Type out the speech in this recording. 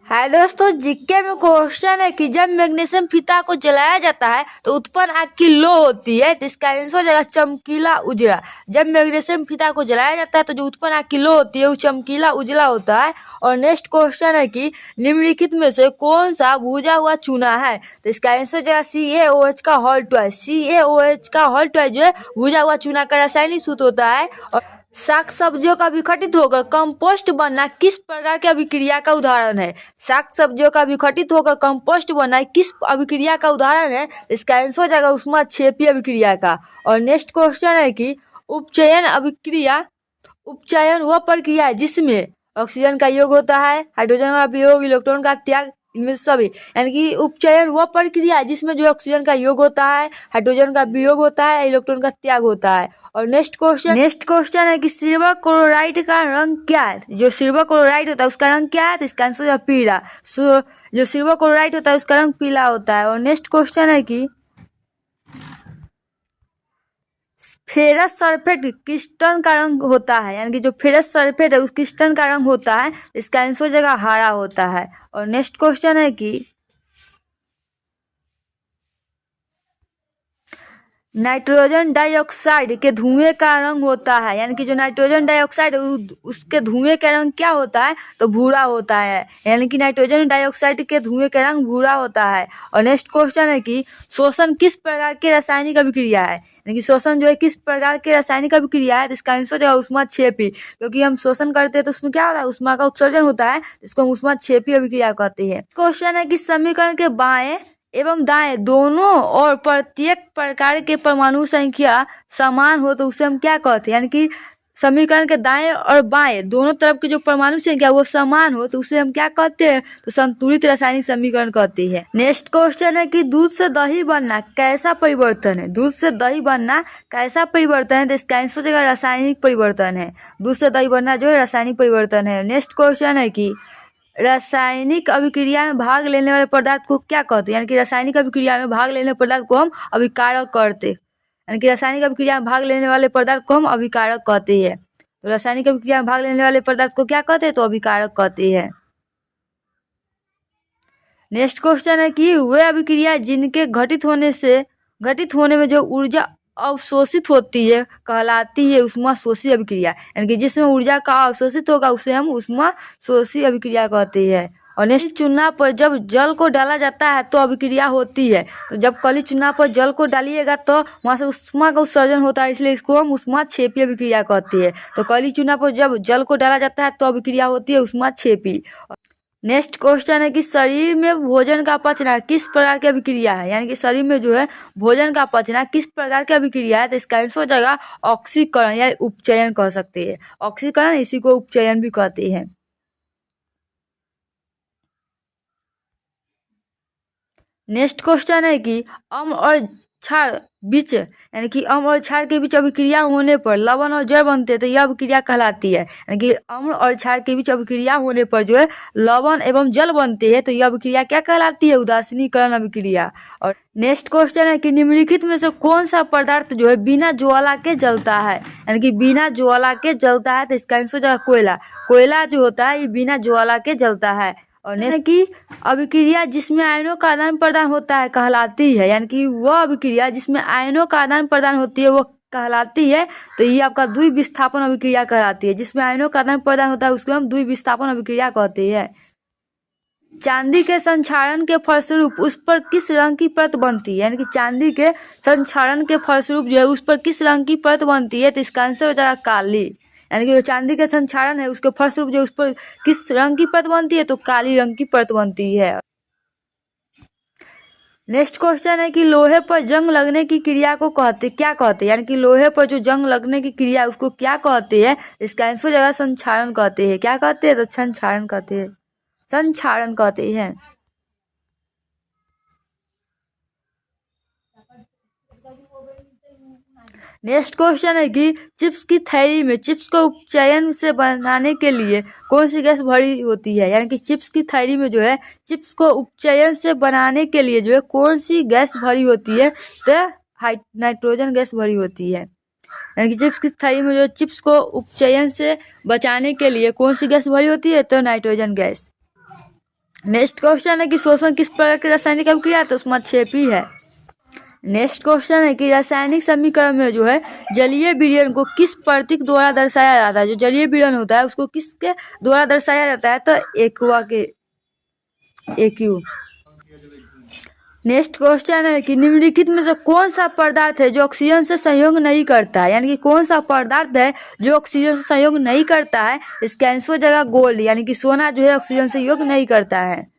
हाय दोस्तों, जीके में क्वेश्चन है कि जब मैग्नीशियम फीता को जलाया जाता है तो उत्पन्न आग की लो होती है, तो इसका आंसर हो जाएगा चमकीला उजला। जब मैग्नीशियम फीता को जलाया जाता है तो जो उत्पन्न आग की लो होती है वो चमकीला उजला होता है। और नेक्स्ट क्वेश्चन है कि निम्नलिखित में से कौन सा भुजा हुआ चूना है, तो इसका आंसर हो जाएगा CaOH का हॉल ट्वाइस। CaOH का हॉल ट्वाइस जो है भुजा हुआ चूना का रासायनिक सूत्र होता है। और शाक सब्जियों का विघटित होकर कंपोस्ट बनना किस प्रकार की अभिक्रिया का उदाहरण है? शाक सब्जियों का विघटित होकर कंपोस्ट बनना किस अभिक्रिया का उदाहरण है? इसका आंसर हो जाएगा ऊष्माक्षेपी अभिक्रिया का। और नेक्स्ट क्वेश्चन है कि उपचयन वह प्रक्रिया है जिसमें ऑक्सीजन का योग होता है, हाइड्रोजन का वियोग, इलेक्ट्रॉन का त्याग, इनमें से सभी। यानी कि उपचयन वह प्रक्रिया है जिसमें जो ऑक्सीजन का योग होता है, हाइड्रोजन का वियोग होता है, इलेक्ट्रॉन का त्याग होता है। और नेक्स्ट क्वेश्चन है कि सिल्वर क्लोराइड का रंग क्या है? जो सिल्वर क्लोराइड होता है उसका रंग क्या है? तो इसका आंसर है पीला। जो सिल्वर क्लोराइड होता है उसका रंग पीला होता है। और नेक्स्ट क्वेश्चन है कि फेरस सल्फेट क्रिस्टल का रंग होता है, यानी कि जो फेरस सल्फेट है उस क्रिस्टल का रंग होता है, इसका आंसर हो जाएगा हरा होता है। और नेक्स्ट क्वेश्चन है कि नाइट्रोजन डाइऑक्साइड के धुएं का रंग होता है, यानी कि जो नाइट्रोजन डाइऑक्साइड उसके धुएं का रंग क्या होता है? तो भूरा होता है। यानी कि नाइट्रोजन डाइऑक्साइड के धुएं का रंग भूरा होता है। और नेक्स्ट क्वेश्चन है कि शोषण किस प्रकार की रासायनिक अभिक्रिया है? यानी कि शोषण जो है किस प्रकार की रासायनिक अभिक्रिया है? तो इसका आंसर जो है ऊष्माक्षेपी। क्योंकि हम शोषण करते हैं तो उसमें क्या होता है? ऊष्मा का उत्सर्जन होता है, इसको हम ऊष्माक्षेपी अभिक्रिया कहते हैं। क्वेश्चन है कि समीकरण के बाएं एवं दाएं दोनों और प्रत्येक प्रकार के परमाणु संख्या समान हो तो उसे हम क्या कहते हैं? यानी कि समीकरण के दाएं और बाएं दोनों तरफ की जो परमाणु संख्या वो समान हो तो उसे हम क्या कहते हैं? तो संतुलित रासायनिक समीकरण कहते हैं। नेक्स्ट क्वेश्चन है कि दूध से दही बनना कैसा परिवर्तन है? दूध से दही बनना कैसा परिवर्तन है? तो इसका आंसर हो जाएगा रासायनिक परिवर्तन है। दूध से दही बनना जो है रासायनिक परिवर्तन है। नेक्स्ट क्वेश्चन है कि रासायनिक अभिक्रिया में भाग लेने वाले पदार्थ को क्या कहते हैं? यानी कि रासायनिक अभिक्रिया में भाग लेने वाले पदार्थ को हम अभिकारक कहते हैं। यानी कि रासायनिक अभिक्रिया में भाग लेने वाले पदार्थ को हम अभिकारक कहते हैं। तो रासायनिक अभिक्रिया में भाग लेने वाले पदार्थ को क्या कहते हैं? तो अभिकारक कहते हैं। नेक्स्ट क्वेश्चन है कि वे अभिक्रिया जिनके घटित होने में जो ऊर्जा अवशोषित होती है कहलाती है ऊष्माशोषी अभिक्रिया। यानी कि जिसमें ऊर्जा का अवशोषित होगा उसे हम ऊष्माशोषी अभिक्रिया कहते हैं। और नेक्स्ट चूना पर जब जल को डाला जाता है तो अभिक्रिया होती है। तो जब कली चूना पर जल को डालिएगा तो वहाँ से ऊष्मा का उत्सर्जन होता है, इसलिए इसको हम ऊष्माक्षेपी अभिक्रिया कहते हैं। तो कली चूना पर जब जल को डाला जाता है तो अभिक्रिया होती है ऊष्माक्षेपी। नेक्स्ट क्वेश्चन है कि शरीर में भोजन का पचना किस प्रकार की अभिक्रिया है? यानी कि शरीर में जो है भोजन का पचना किस प्रकार की अभिक्रिया है? तो इसका आंसर हो जाएगा ऑक्सीकरण या उपचयन कह सकते हैं। ऑक्सीकरण इसी को उपचयन भी कहते हैं। नेक्स्ट क्वेश्चन है कि अम्ल और क्षार बीच यानी कि अम्ल और क्षार के बीच अभिक्रिया होने पर लवण और जल बनते हैं, तो यह अभिक्रिया कहलाती है। यानी कि अम्ल और क्षार के बीच अभिक्रिया होने पर जो है लवण एवं जल बनते हैं, तो यह अभिक्रिया क्या कहलाती है? उदासीनीकरण अभिक्रिया। और नेक्स्ट क्वेश्चन है कि निम्नलिखित में से कौन सा पदार्थ जो है बिना ज्वाला के जलता है? यानी कि बिना ज्वाला के जलता है, तो इसका आंसर जो है कोयला। कोयला जो होता है ये बिना ज्वाला के जलता है। और नेक्स्ट की अभिक्रिया जिसमें आयनों का आदान प्रदान होता है कहलाती है। यानी कि वह अभिक्रिया जिसमें आयनों का आदान प्रदान होती है वो कहलाती है। तो ये आपका द्विविस्थापन अभिक्रिया कहलाती है। जिसमें आयनों का आदान प्रदान होता है उसको हम द्विविस्थापन अभिक्रिया कहते हैं। चांदी के संक्षारण के फलस्वरूप उस पर किस रंग की परत बनती है? यानी कि चांदी के संक्षारण के फलस्वरूप जो है उस पर किस रंग की परत बनती है? तो इसका आंसर हो जाएगा काली। यानी कि जो चांदी का संक्षारण है उसके फलस्वरूप जो उस पर किस रंग की परत बनती है? तो काली रंग की परत बनती है। नेक्स्ट क्वेश्चन है कि लोहे पर जंग लगने की क्रिया को क्या कहते हैं? यानी कि लोहे पर जो जंग लगने की क्रिया है उसको क्या कहते हैं? इसका आंसर जगह संक्षारण कहते हैं। क्या कहते हैं? तो संक्षारण कहते हैं। संक्षारण कहते हैं। नेक्स्ट क्वेश्चन है कि चिप्स की थैली में चिप्स को उपचयन से बनाने के लिए कौन सी गैस भरी होती है? यानी कि चिप्स की थैली में जो है चिप्स को उपचयन से बनाने के लिए जो है कौन सी गैस भरी होती है? तो नाइट्रोजन गैस भरी होती है। यानी कि चिप्स की थैली में जो चिप्स को उपचयन से बचाने के लिए कौन सी गैस भरी होती है? तो नाइट्रोजन गैस। नेक्स्ट क्वेश्चन है कि शोषण किस प्रकार की रासायनिक अभिक्रिया है, तो उसमें 6P है। नेक्स्ट क्वेश्चन है कि रासायनिक समीकरण में जो है जलीय विलयन को किस प्रतीक द्वारा दर्शाया जाता है। जो जलीय विलयन होता है उसको किसके द्वारा दर्शाया जाता है, तो एक्वा के AQ। नेक्स्ट क्वेश्चन है कि निम्नलिखित में से कौन सा पदार्थ है जो ऑक्सीजन से संयोग नहीं करता है, यानी कि कौन सा पदार्थ है जो ऑक्सीजन से संयोग नहीं करता है। इसका आंसर हो जाएगा गोल्ड, यानी कि सोना जो है ऑक्सीजन से संयोग नहीं करता है।